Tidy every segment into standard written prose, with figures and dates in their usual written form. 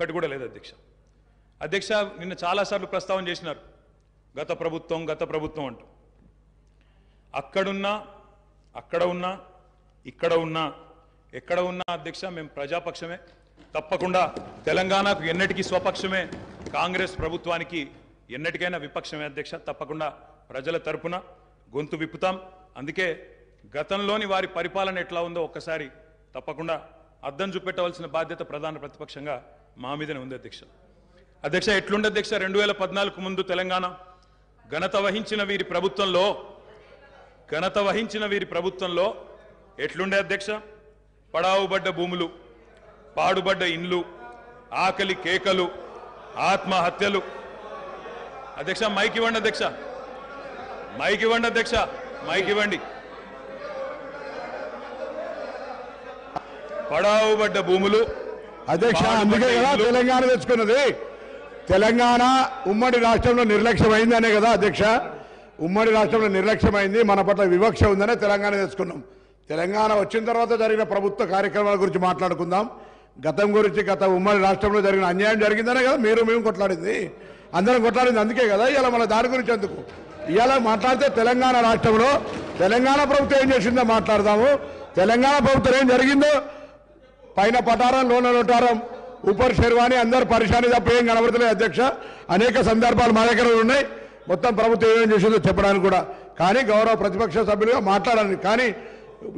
ఒకటి కూడా లేదు అధ్యక్ష. అధ్యక్ష నిన్న చాలాసార్లు ప్రస్తావన చేసినారు గత ప్రభుత్వం అంటూ. అక్కడున్నా అక్కడ ఉన్నా ఇక్కడ ఉన్నా ఎక్కడ ఉన్నా అధ్యక్ష మేము ప్రజాపక్షమే. తప్పకుండా తెలంగాణకు ఎన్నటికీ స్వపక్షమే, కాంగ్రెస్ ప్రభుత్వానికి ఎన్నటికైనా విపక్షమే అధ్యక్ష. తప్పకుండా ప్రజల తరపున గొంతు విప్పుతాం. అందుకే గతంలోని వారి పరిపాలన ఎట్లా ఉందో ఒక్కసారి తప్పకుండా అద్దం చూపెట్టవలసిన బాధ్యత ప్రధాన ప్రతిపక్షంగా మా మీదనే ఉంది అధ్యక్ష. అధ్యక్ష ఎట్లుండే అధ్యక్ష 2014 ముందు తెలంగాణ ఘనత వహించిన వీరి ప్రభుత్వంలో ఎట్లుండే అధ్యక్ష? పడావుబడ్డ భూములు, పాడుబడ్డ ఇండ్లు, ఆకలి కేకలు, ఆత్మహత్యలు. అధ్యక్ష మైక్ ఇవ్వండి అధ్యక్ష, మైక్ ఇవ్వండి. పడావుబడ్డ భూములు అధ్యక్ష, అందుకే కదా తెలంగాణ తెచ్చుకున్నది. తెలంగాణ ఉమ్మడి రాష్ట్రంలో నిర్లక్ష్యమైందనే కదా అధ్యక్ష, ఉమ్మడి రాష్ట్రంలో నిర్లక్ష్యమైంది, మన పట్ల వివక్ష ఉందనే తెలంగాణ తెచ్చుకున్నాం. తెలంగాణ వచ్చిన తర్వాత జరిగిన ప్రభుత్వ కార్యక్రమాల గురించి మాట్లాడుకుందాం. గతం గురించి, గత ఉమ్మడి రాష్ట్రంలో జరిగిన అన్యాయం జరిగిందనే కదా మేము కొట్లాడింది, అందరం కొట్లాడింది. అందుకే కదా ఇవాళ మన దాని గురించి ఎందుకు ఇవాళ మాట్లాడితే తెలంగాణ రాష్ట్రంలో తెలంగాణ ప్రభుత్వం ఏం చేసిందో మాట్లాడదాము. తెలంగాణ ప్రభుత్వం ఏం జరిగిందో పైన పటారం, లోన లోటారం, ఊపర్ శర్వాణి, అందరు పరిశాని తప్ప ఏం కనబడతలేదు అధ్యక్ష. అనేక సందర్భాలు మా దగ్గర ఉన్నాయి, మొత్తం ప్రభుత్వం ఏమేం చేసిందో చెప్పడానికి కూడా. కానీ గౌరవ ప్రతిపక్ష సభ్యులుగా మాట్లాడాలి. కానీ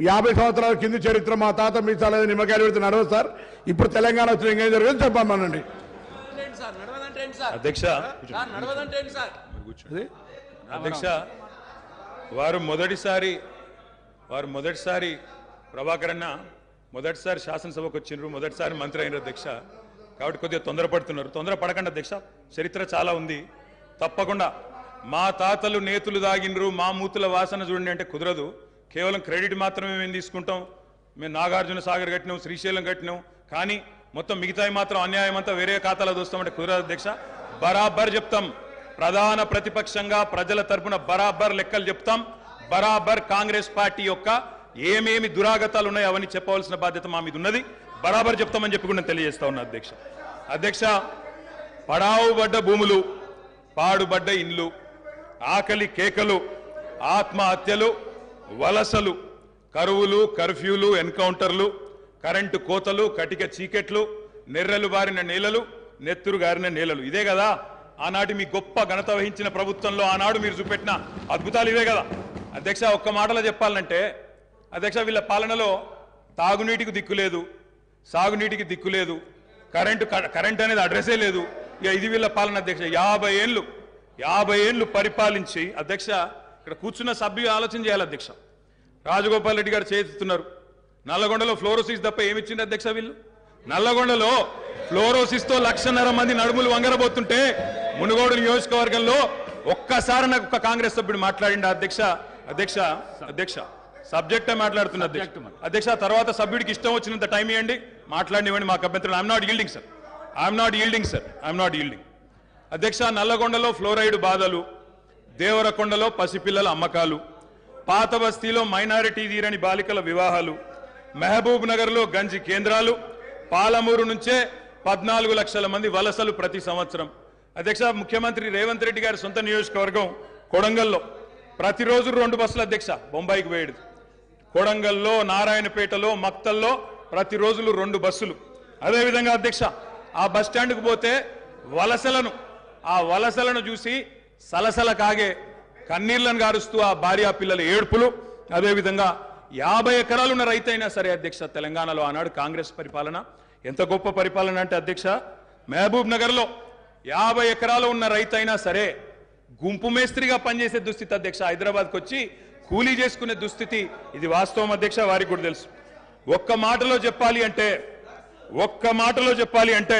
50 సంవత్సరాల కింది చరిత్ర మా తాత మీసాల నిమ్మకాయలు పెడితే నడవదు సార్. ఇప్పుడు తెలంగాణ వచ్చిన ఇంకేం జరిగింది చెప్పమనండి అధ్యక్ష. అధ్యక్ష వారు మొదటిసారి ప్రభాకర్ అన్న మొదటిసారి శాసనసభకు వచ్చిండ్రు, మొదటిసారి మంత్రి అయినారు అధ్యక్ష. కాబట్టి కొద్దిగా తొందరపడుతున్నారు. తొందరపడకండి అధ్యక్ష, చరిత్ర చాలా ఉంది. తప్పకుండా మా తాతలు నేతులు దాగిండ్రు, మా మూతుల వాసన చూడండి అంటే కుదరదు. కేవలం క్రెడిట్ మాత్రమే మేము తీసుకుంటాం. మేము నాగార్జున సాగర్ కట్టినాం, శ్రీశైలం కట్టినాం, కానీ మొత్తం మిగతాయి మాత్రం అన్యాయం అంతా వేరే ఖాతాలో దోస్తామంటే కుదరదు అధ్యక్ష. బరాబర్ చెప్తాం, ప్రధాన ప్రతిపక్షంగా ప్రజల తరపున బరాబర్ లెక్కలు చెప్తాం. బరాబర్ కాంగ్రెస్ పార్టీ యొక్క ఏమేమి దురాగతాలు ఉన్నాయో అవన్నీ చెప్పవలసిన బాధ్యత మా మీద ఉన్నది. బరాబర్ చెప్తామని చెప్పి కూడా తెలియజేస్తా ఉన్నా అధ్యక్ష. అధ్యక్ష పడావుబడ్డ భూములు, పాడుబడ్డ ఇండ్లు, ఆకలి కేకలు, ఆత్మహత్యలు, వలసలు, కరువులు, కర్ఫ్యూలు, ఎన్కౌంటర్లు, కరెంటు కోతలు, కటిక చీకెట్లు, నెర్రెలు బారిన నేలలు, నెత్తురు గారిన నేలలు. ఇదే కదా ఆనాటి మీ గొప్ప ఘనత వహించిన ప్రభుత్వంలో ఆనాడు మీరు చూపెట్టిన అద్భుతాలు ఇవే కదా అధ్యక్ష. ఒక్క మాటలో చెప్పాలంటే అధ్యక్ష వీళ్ళ పాలనలో తాగునీటికి దిక్కు లేదు, సాగునీటికి దిక్కు లేదు, కరెంట్ అనేది అడ్రస్సే లేదు. ఇక ఇది వీళ్ళ పాలన అధ్యక్ష. 50 ఏళ్ళు పరిపాలించి అధ్యక్ష ఇక్కడ కూర్చున్న సభ్యులు ఆలోచన చేయాలి అధ్యక్ష. రాజగోపాల్ రెడ్డి గారు చేస్తున్నారు. నల్లగొండలో ఫ్లోరోసిస్ తప్ప ఏమిచ్చింది అధ్యక్ష వీళ్ళు? నల్లగొండలో ఫ్లోరోసిస్తో 1,50,000 మంది నడుములు వంగరబోతుంటే మునుగోడు నియోజకవర్గంలో ఒక్కసారి నాకు ఒక కాంగ్రెస్ సభ్యుడు మాట్లాడింది అధ్యక్ష సబ్జెక్టే మాట్లాడుతున్న అధ్యక్ష. తర్వాత సభ్యుడికి ఇష్టం వచ్చినంత టైం ఇవ్వండి, మాట్లాడినివ్వండి, మాకు అభ్యంతరం. ఐఎమ్ నాట్ ఈల్డింగ్ అధ్యక్ష. నల్లగొండలో ఫ్లోరైడ్ బాధలు, దేవరకొండలో పసిపిల్లల అమ్మకాలు, పాత బస్తీలో మైనారిటీ తీరని బాలికల వివాహాలు, మహబూబ్ నగర్లో గంజి కేంద్రాలు, పాలమూరు నుంచే 14 లక్షల మంది వలసలు ప్రతి సంవత్సరం. అధ్యక్ష ముఖ్యమంత్రి రేవంత్ రెడ్డి గారి సొంత నియోజకవర్గం కొడంగల్లో ప్రతిరోజు 2 బస్సులు అధ్యక్ష బొంబాయికి పోయేది. కొడంగల్లో, నారాయణపేటలో, మక్తల్లో ప్రతిరోజు 2 బస్సులు. అదేవిధంగా అధ్యక్ష ఆ బస్ స్టాండ్కు పోతే ఆ వలసలను చూసి సలసల కాగే కన్నీళ్లను గారుస్తూ ఆ భార్యా పిల్లల ఏడుపులు. అదేవిధంగా 50 ఎకరాలు ఉన్న రైతు అయినా సరే అధ్యక్ష తెలంగాణలో ఆనాడు కాంగ్రెస్ పరిపాలన ఎంత గొప్ప పరిపాలన అంటే అధ్యక్ష మహబూబ్ నగర్లో 50 ఎకరాలు ఉన్న రైతు అయినా సరే గుంపు మేస్త్రిగా పనిచేసే దుస్థితి అధ్యక్ష. హైదరాబాద్కి వచ్చి కూలీ చేసుకునే దుస్థితి. ఇది వాస్తవం అధ్యక్ష, వారికి కూడా తెలుసు. ఒక్క మాటలో చెప్పాలి అంటే